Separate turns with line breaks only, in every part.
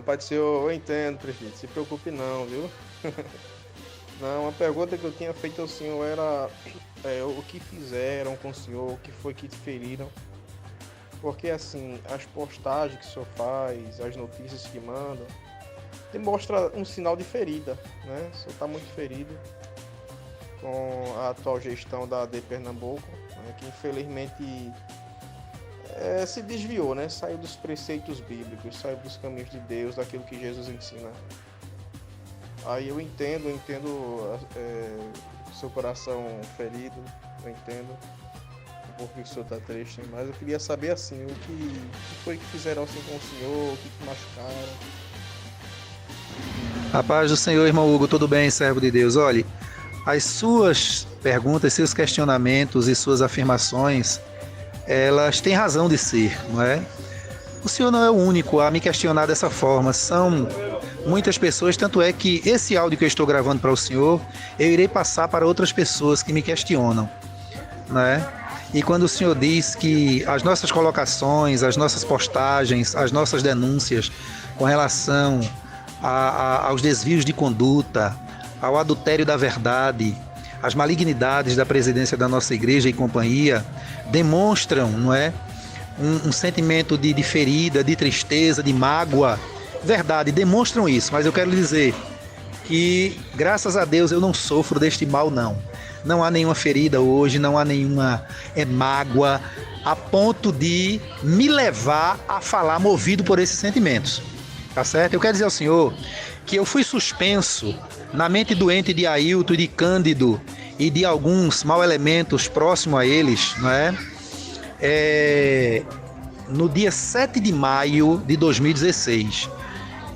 Pai do Senhor, eu entendo, prefeito, se preocupe não, viu? Não, a pergunta que eu tinha feito ao senhor era o que fizeram com o senhor, o que foi que te feriram. Porque assim, as postagens que o senhor faz, as notícias que manda, demonstra um sinal de ferida, né? O senhor está muito ferido com a atual gestão da AD Pernambuco, né? Que infelizmente se desviou, né? Saiu dos preceitos bíblicos, saiu dos caminhos de Deus, daquilo que Jesus ensina. Aí eu entendo seu coração ferido, eu entendo um pouco que o senhor está triste, mas eu queria saber assim, que foi que fizeram assim com o senhor, o que machucaram.
A paz do Senhor, irmão Hugo, tudo bem, servo de Deus? Olhe, as suas perguntas, seus questionamentos e suas afirmações, elas têm razão de ser, não é? O senhor não é o único a me questionar dessa forma, são muitas pessoas, tanto é que esse áudio que eu estou gravando para o senhor, eu irei passar para outras pessoas que me questionam, né? E quando o senhor diz que as nossas colocações, as nossas postagens, as nossas denúncias com relação aos desvios de conduta, ao adultério da verdade, as malignidades da presidência da nossa igreja e companhia, demonstram, não é, um sentimento de ferida, de tristeza, de mágoa, verdade, demonstram isso, mas eu quero lhe dizer que, graças a Deus, eu não sofro deste mal, não. Não há nenhuma ferida hoje, não há nenhuma mágoa, a ponto de me levar a falar movido por esses sentimentos. Tá certo? Eu quero dizer ao senhor que eu fui suspenso na mente doente de Ailton, de Cândido e de alguns mau elementos próximos a eles, não é? No dia 7 de maio de 2016.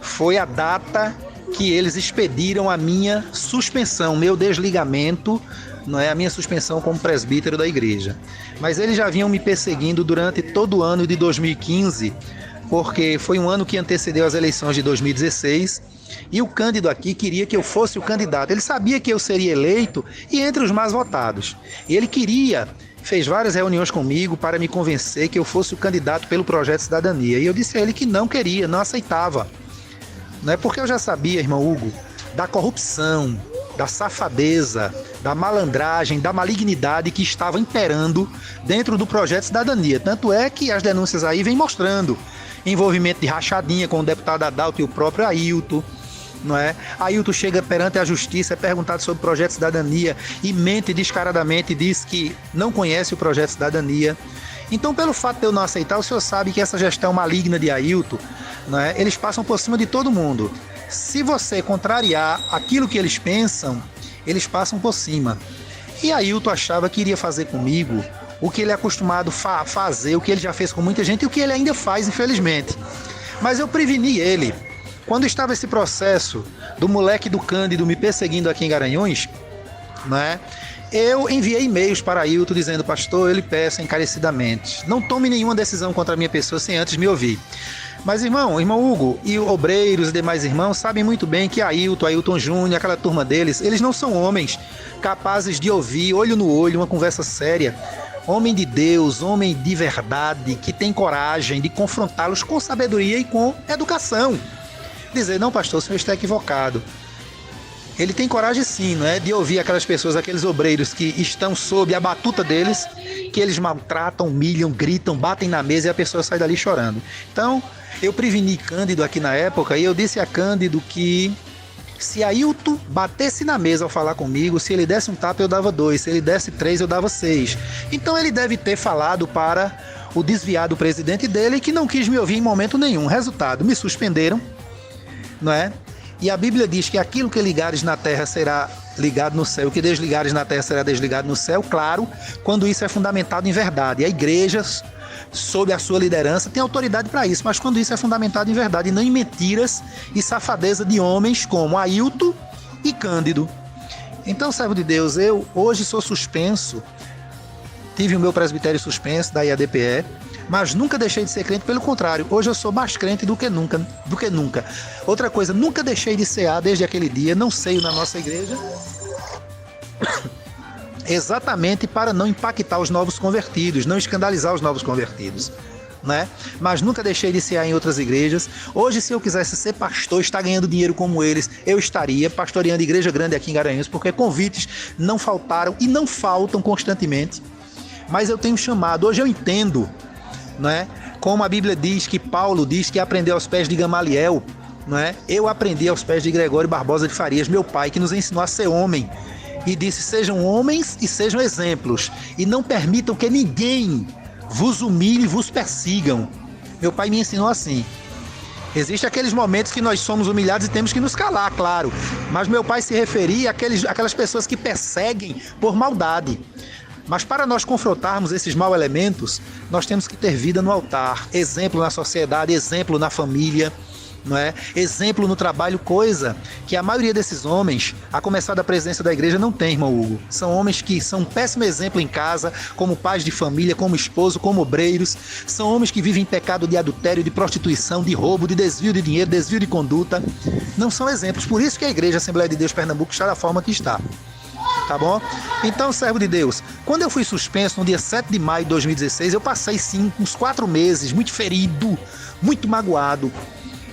Foi a data que eles expediram a minha suspensão, meu desligamento, não é, a minha suspensão como presbítero da igreja. Mas eles já vinham me perseguindo durante todo o ano de 2015, porque foi um ano que antecedeu as eleições de 2016, e o Cândido aqui queria que eu fosse o candidato. Ele sabia que eu seria eleito e entre os mais votados. E ele fez várias reuniões comigo para me convencer que eu fosse o candidato pelo Projeto Cidadania. E eu disse a ele que não queria, não aceitava. Não é porque eu já sabia, irmão Hugo, da corrupção, da safadeza, da malandragem, da malignidade que estava imperando dentro do Projeto Cidadania. Tanto é que as denúncias aí vêm mostrando envolvimento de rachadinha com o deputado Adalto e o próprio Ailton, não é? Ailton chega perante a justiça, é perguntado sobre o Projeto Cidadania e mente descaradamente, diz que não conhece o Projeto Cidadania. Então, pelo fato de eu não aceitar, o senhor sabe que essa gestão maligna de Ailton, não é? Eles passam por cima de todo mundo. Se você contrariar aquilo que eles pensam, eles passam por cima. E Ailton achava que iria fazer comigo o que ele é acostumado a fazer, o que ele já fez com muita gente e o que ele ainda faz, infelizmente. Mas eu preveni ele. Quando estava esse processo do moleque do Cândido me perseguindo aqui em Garanhuns, né, eu enviei e-mails para Ailton dizendo: pastor, eu lhe peço encarecidamente, não tome nenhuma decisão contra a minha pessoa sem antes me ouvir. Mas irmão Hugo e obreiros e demais irmãos sabem muito bem que Ailton Júnior, aquela turma deles, eles não são homens capazes de ouvir olho no olho uma conversa séria. Homem de Deus, homem de verdade, que tem coragem de confrontá-los com sabedoria e com educação. Dizer: não, pastor, o senhor está equivocado. Ele tem coragem sim, não é, de ouvir aquelas pessoas, aqueles obreiros que estão sob a batuta deles, que eles maltratam, humilham, gritam, batem na mesa e a pessoa sai dali chorando. Então, eu preveni Cândido aqui na época e eu disse a Cândido que se Ailton batesse na mesa ao falar comigo, se ele desse um tapa eu dava 2, se ele desse 3 eu dava 6. Então ele deve ter falado para o desviado presidente dele, que não quis me ouvir em momento nenhum. Resultado, me suspenderam, não é? E a Bíblia diz que aquilo que ligares na terra será ligado no céu, o que desligares na terra será desligado no céu, claro, quando isso é fundamentado em verdade. A igreja, sob a sua liderança, tem autoridade para isso, mas quando isso é fundamentado em verdade e não em mentiras e safadeza de homens como Ailton e Cândido. Então, servo de Deus, eu hoje sou suspenso, tive o meu presbitério suspenso da IADPE, mas nunca deixei de ser crente, pelo contrário, hoje eu sou mais crente do que nunca. Outra coisa, nunca deixei de cear desde aquele dia, não ceio na nossa igreja, exatamente para não impactar os novos convertidos, não escandalizar os novos convertidos. né? Mas nunca deixei de ser em outras igrejas. Hoje, se eu quisesse ser pastor, estar ganhando dinheiro como eles, eu estaria pastoreando igreja grande aqui em Garanhuns, porque convites não faltaram e não faltam constantemente. Mas eu tenho chamado, hoje eu entendo, né? Como a Bíblia diz, que Paulo diz que aprendeu aos pés de Gamaliel, né? Eu aprendi aos pés de Gregório Barbosa de Farias, meu pai, que nos ensinou a ser homem. E disse: sejam homens e sejam exemplos, e não permitam que ninguém vos humilhe e vos persigam. Meu pai me ensinou assim. Existem aqueles momentos que nós somos humilhados e temos que nos calar, claro. Mas meu pai se referia àquelas pessoas que perseguem por maldade. Mas para nós confrontarmos esses maus elementos, nós temos que ter vida no altar, exemplo na sociedade, exemplo na família, não é? Exemplo no trabalho, coisa que a maioria desses homens, a começar da presidência da igreja, não tem, irmão Hugo. São homens que são um péssimo exemplo em casa, como pais de família, como esposo, como obreiros. São homens que vivem em pecado de adultério, de prostituição, de roubo, de desvio de dinheiro, desvio de conduta. Não são exemplos. Por isso que a igreja Assembleia de Deus Pernambuco está da forma que está. Tá bom? Então, servo de Deus, quando eu fui suspenso no dia 7 de maio de 2016, eu passei sim uns 4 meses muito ferido, muito magoado.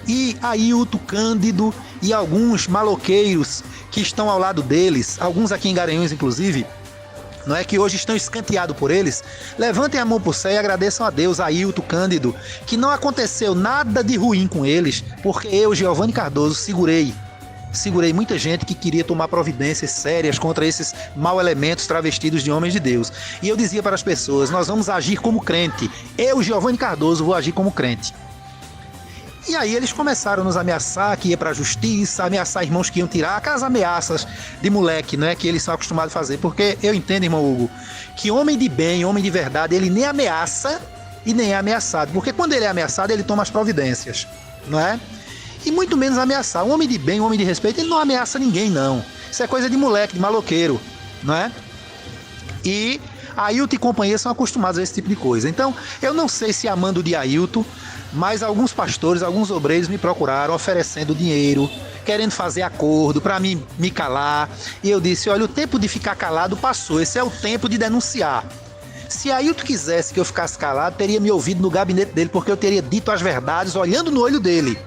E Ailton, Cândido e alguns maloqueiros que estão ao lado deles, alguns aqui em Garanhuns inclusive, não é, que hoje estão escanteados por eles, levantem a mão para o céu e agradeçam a Deus, Ailton, Cândido, que não aconteceu nada de ruim com eles, porque eu, Giovanni Cardoso, segurei muita gente que queria tomar providências sérias contra esses mau elementos travestidos de homens de Deus. E eu dizia para as pessoas: nós vamos agir como crente. Eu, Giovanni Cardoso, vou agir como crente. E aí eles começaram a nos ameaçar, que ia para a justiça, ameaçar irmãos que iam tirar, aquelas ameaças de moleque, né, que eles são acostumados a fazer. Porque eu entendo, irmão Hugo, que homem de bem, homem de verdade, ele nem ameaça e nem é ameaçado. Porque quando ele é ameaçado, ele toma as providências, não é? E muito menos ameaçar. Um homem de bem, um homem de respeito, ele não ameaça ninguém, não. Isso é coisa de moleque, de maloqueiro, não é? E Ailton e companhia são acostumados a esse tipo de coisa. Então, eu não sei se amando de Ailton, mas alguns pastores, alguns obreiros me procuraram oferecendo dinheiro, querendo fazer acordo para me calar. E eu disse: olha, o tempo de ficar calado passou, esse é o tempo de denunciar. Se Ailton quisesse que eu ficasse calado, teria me ouvido no gabinete dele, porque eu teria dito as verdades olhando no olho dele.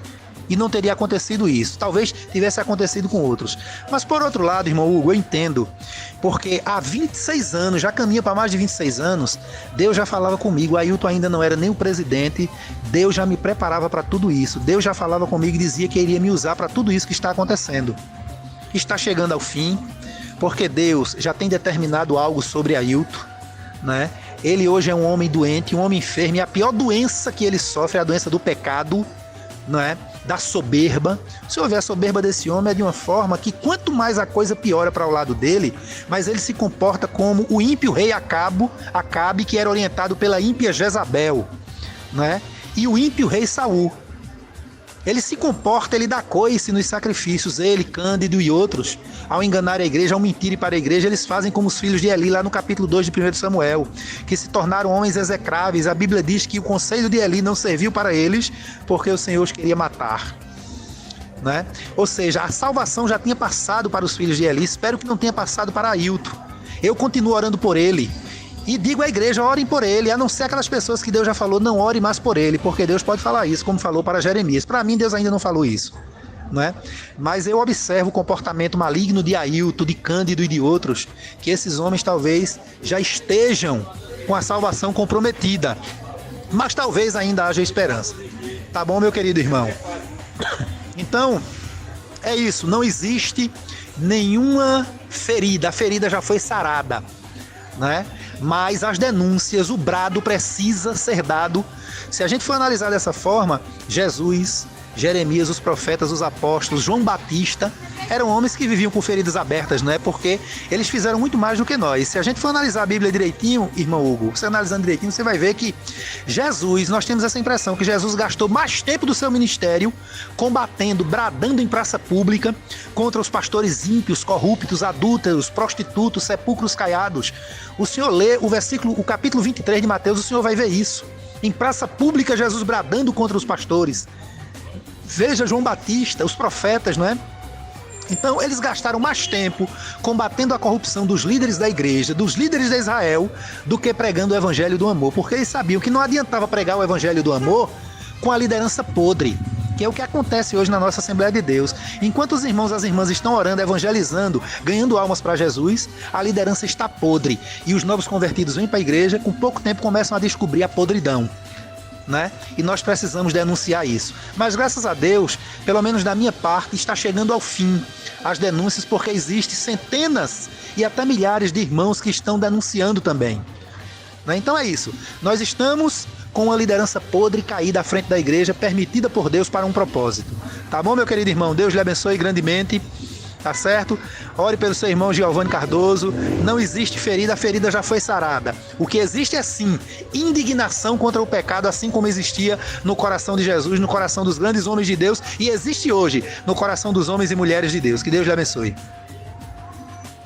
E não teria acontecido isso. Talvez tivesse acontecido com outros. Mas por outro lado, irmão Hugo, eu entendo. Porque há 26 anos, já caminha para mais de 26 anos, Deus já falava comigo. Ailton ainda não era nem o presidente. Deus já me preparava para tudo isso. Deus já falava comigo e dizia que iria me usar para tudo isso que está acontecendo. Está chegando ao fim, porque Deus já tem determinado algo sobre Ailton, né? Ele hoje é um homem doente, um homem enfermo. E a pior doença que ele sofre é a doença do pecado, não é? Da soberba. Se houver a soberba desse homem, é de uma forma que quanto mais a coisa piora para o lado dele, mas ele se comporta como o ímpio rei Acabe, que era orientado pela ímpia Jezabel, né? E o ímpio rei Saul. Ele se comporta, ele dá coice nos sacrifícios, ele, Cândido e outros, ao enganar a igreja, ao mentirem para a igreja, eles fazem como os filhos de Eli, lá no capítulo 2 de 1 Samuel, que se tornaram homens execráveis. A Bíblia diz que o conselho de Eli não serviu para eles, porque o Senhor os queria matar, né? Ou seja, a salvação já tinha passado para os filhos de Eli, espero que não tenha passado para Ailton. Eu continuo orando por ele. E digo à igreja: orem por ele, a não ser aquelas pessoas que Deus já falou, não ore mais por ele, porque Deus pode falar isso, como falou para Jeremias. Para mim, Deus ainda não falou isso, não é? Mas eu observo o comportamento maligno de Ailton, de Cândido e de outros, que esses homens talvez já estejam com a salvação comprometida, mas talvez ainda haja esperança. Tá bom, meu querido irmão? Então, é isso, não existe nenhuma ferida, a ferida já foi sarada, né? Mas as denúncias, o brado precisa ser dado. Se a gente for analisar dessa forma, Jesus, Jeremias, os profetas, os apóstolos, João Batista, eram homens que viviam com feridas abertas, não é? Porque eles fizeram muito mais do que nós. Se a gente for analisar a Bíblia direitinho, irmão Hugo, você analisando direitinho, você vai ver que Jesus, nós temos essa impressão que Jesus gastou mais tempo do seu ministério combatendo, bradando em praça pública contra os pastores ímpios, corruptos, adúlteros, prostitutos, sepulcros caiados. O senhor lê o capítulo 23 de Mateus, o senhor vai ver isso. Em praça pública, Jesus bradando contra os pastores. Veja João Batista, os profetas, não é? Então, eles gastaram mais tempo combatendo a corrupção dos líderes da igreja, dos líderes de Israel, do que pregando o evangelho do amor, porque eles sabiam que não adiantava pregar o evangelho do amor com a liderança podre, que é o que acontece hoje na nossa Assembleia de Deus. Enquanto os irmãos e as irmãs estão orando, evangelizando, ganhando almas para Jesus, a liderança está podre. E os novos convertidos vêm para a igreja, com pouco tempo começam a descobrir a podridão, né? E nós precisamos denunciar isso. Mas graças a Deus, pelo menos da minha parte, está chegando ao fim as denúncias, porque existem centenas e até milhares de irmãos que estão denunciando também, né? Então é isso. Nós estamos com uma liderança podre caída à frente da igreja, permitida por Deus para um propósito. Tá bom, meu querido irmão? Deus lhe abençoe grandemente. Tá certo? Ore pelo seu irmão Giovanni Cardoso. Não existe ferida, a ferida já foi sarada. O que existe é sim indignação contra o pecado, assim como existia no coração de Jesus, no coração dos grandes homens de Deus, e existe hoje no coração dos homens e mulheres de Deus. Que Deus lhe abençoe.